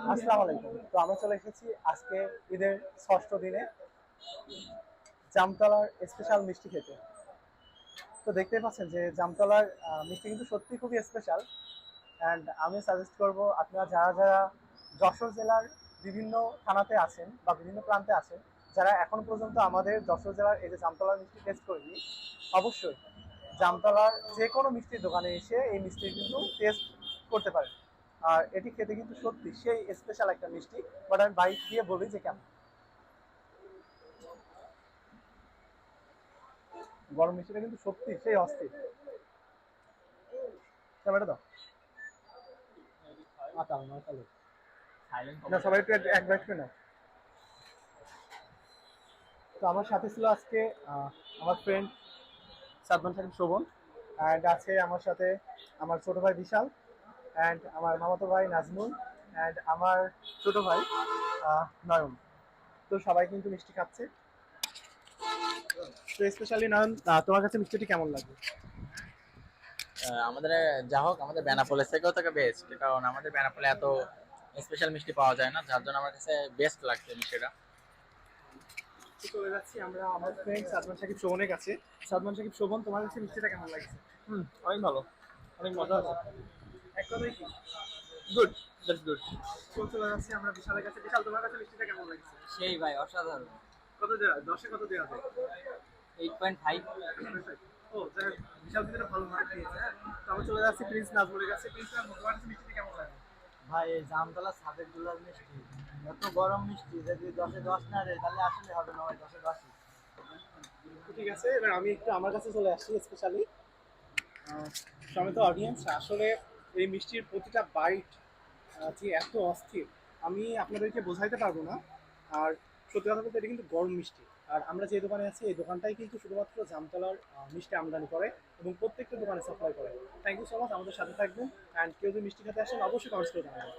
আসসালামু আলাইকুম। তো আমরা চলে এসেছি আজকে ঈদের ষষ্ঠ দিনে জামতলার স্পেশাল মিষ্টি খেতে। তো দেখতেই পাচ্ছেন যে জামতলার মিষ্টি কিন্তু সত্যি খুবই স্পেশাল। অ্যান্ড আমি সাজেস্ট করব আপনারা যারা যারা যশোর জেলার বিভিন্ন থানাতে আছেন বা বিভিন্ন প্রান্তে আছেন, যারা এখন পর্যন্ত আমাদের যশোর জেলার এই যে জামতলার মিষ্টি টেস্ট করেনি, অবশ্যই জামতলার যে কোনো মিষ্টির দোকানে এসে এই মিষ্টির কিন্তু টেস্ট করতে পারেন। আর এটি খেতে কিন্তু সত্যি সেই স্পেশাল একটা মিষ্টি। বাট আমি বাইক দিয়ে বলি যে কেমন গরম মিষ্টিটা কিন্তু সত্যি সেই অস্থির। ক্যামেরাটা দাও। আতাল নয় তাহলে না, সবাই একটু এক এক বাইট করে নাও। তো আমার সাথে ছিল আজকে আমার ফ্রেন্ড সাদমান সাকিব শোভন, অ্যান্ড আছে আমার সাথে আমার ছোট ভাই বিশাল, অ্যান্ড আমার মামাতো ভাই নাজমুল, অ্যান্ড আমার ছোট ভাই নয়ন। তো সবাই কিন্তু মিষ্টি খাচ্ছে। তো স্পেশালি নয়ন, তোমার কাছে মিষ্টিটি কেমন লাগে? আমাদের যা হোক আমাদের বেনাপোলের থেকেও থেকে বেস্ট, কারণ আমাদের বেনাপোলে এত স্পেশাল মিষ্টি পাওয়া যায় না, যার জন্য আমার কাছে বেস্ট লাগছে মিষ্টিটা। তো চলে যাচ্ছি আমরা আমার ফ্রেন্ড সাদমান সাকিব শোভনের কাছে। সাদমান সাকিব শোভন, তোমার কাছে মিষ্টিটা কেমন লাগছে? অনেক ভালো, অনেক মজা আছে। এক কথাই কি? Good, that's good. তো চলে যাচ্ছি আমরা বিশালের কাছে। বিশাল, তোমার কাছে মিষ্টিটা কেমন লাগছে? সেই ভাই অসাধারণ। কত দেওয়া, 10-এ কত দেওয়া যায়? 8.5। ও যাই হোক, বিশাল কিন্তু একটা ভালো মার্ক দিয়েছে। হ্যাঁ, তো আমরা চলে যাচ্ছি প্রিন্স নাজমুলের কাছে। প্রিন্স নাজমুল, তোমার কাছে মিষ্টিটা কেমন লাগে? ভাই এই জামতলা সাবেক গুলার মিষ্টি এত গরম মিষ্টি, যদি 10-এ 10 না দেয় তাহলে আসলে হবে না ভাই, 10-এ 10ই। তো ঠিক আছে, এবার আমি একটু আমার কাছে চলে আসছি স্পেশালি। সমিত অডিয়েন্স, আসলে এই মিষ্টির প্রতিটা বাইট যে এত অস্থির, আমি আপনাদেরকে বোঝাইতে পারবো না। আর সত্যি কথা বলতে এটা কিন্তু গরম মিষ্টি। আর আমরা যে দোকানে আছি এই দোকানটাই কিন্তু শুধুমাত্র জামতলার মিষ্টি আমদানি করে এবং প্রত্যেকটা দোকানে সাপ্লাই করে। থ্যাংক ইউ সো মাচ, আমাদের সাথে থাকবেন। অ্যান্ড কেউ যদি মিষ্টি খেতে আসেন অবশ্যই কমেন্টস করে জানাবেন।